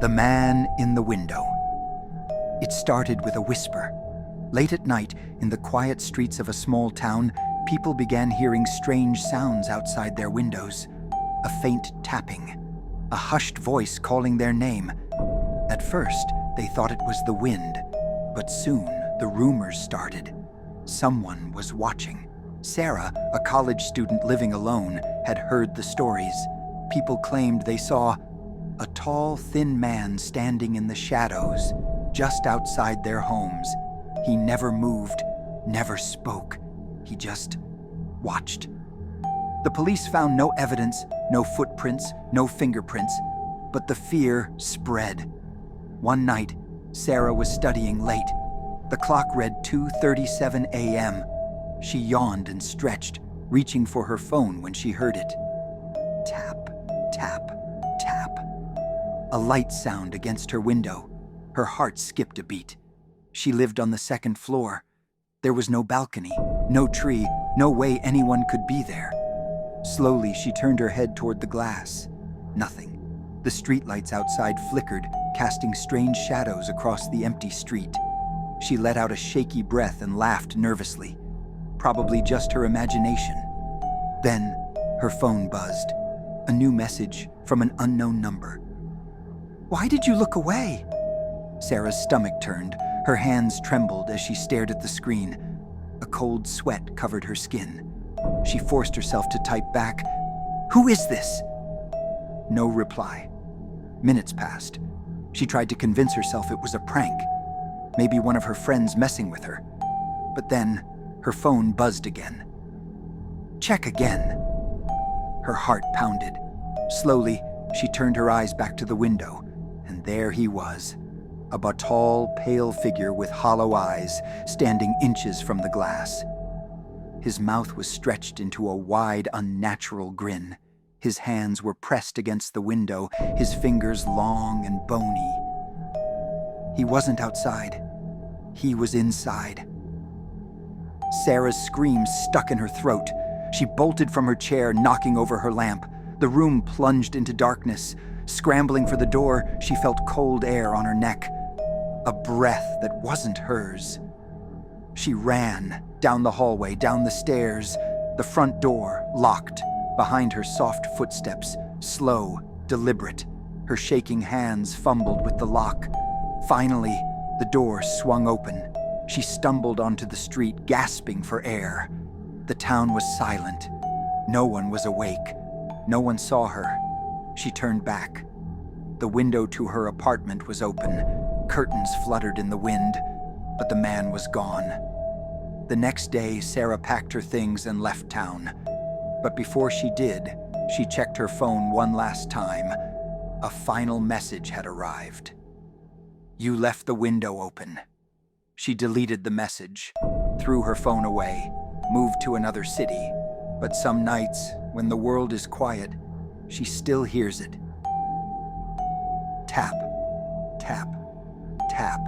The Man in the Window. It started with a whisper. Late at night, in the quiet streets of a small town, people began hearing strange sounds outside their windows. A faint tapping, a hushed voice calling their name. At first, they thought it was the wind, but soon the rumors started. Someone was watching. Sarah, a college student living alone, had heard the stories. People claimed they saw a tall, thin man standing in the shadows just outside their homes. He never moved, never spoke. He just watched. The police found no evidence, no footprints, no fingerprints, but the fear spread. One night, Sarah was studying late. The clock read 2:37 a.m. She yawned and stretched, reaching for her phone when she heard it. Tap, tap, tap. A light sound against her window. Her heart skipped a beat. She lived on the second floor. There was no balcony, no tree, no way anyone could be there. Slowly, she turned her head toward the glass. Nothing. The streetlights outside flickered, casting strange shadows across the empty street. She let out a shaky breath and laughed nervously. Probably just her imagination. Then, her phone buzzed. A new message from an unknown number. "Why did you look away?" Sarah's stomach turned. Her hands trembled as she stared at the screen. A cold sweat covered her skin. She forced herself to type back, "Who is this?" No reply. Minutes passed. She tried to convince herself it was a prank. Maybe one of her friends messing with her. But then, her phone buzzed again. Check again. Her heart pounded. Slowly, she turned her eyes back to the window, and there he was. A tall, pale figure with hollow eyes, standing inches from the glass. His mouth was stretched into a wide, unnatural grin. His hands were pressed against the window, his fingers long and bony. He wasn't outside. He was inside. Sarah's scream stuck in her throat. She bolted from her chair, knocking over her lamp. The room plunged into darkness. Scrambling for the door, she felt cold air on her neck. A breath that wasn't hers. She ran down the hallway, down the stairs. The front door locked. Behind her, soft footsteps, slow, deliberate. Her shaking hands fumbled with the lock. Finally, the door swung open. She stumbled onto the street, gasping for air. The town was silent. No one was awake. No one saw her. She turned back. The window to her apartment was open. Curtains fluttered in the wind, but the man was gone. The next day, Sarah packed her things and left town. But before she did, she checked her phone one last time. A final message had arrived. "You left the window open." She deleted the message, threw her phone away, moved to another city. But some nights, when the world is quiet, she still hears it. Tap, tap, tap.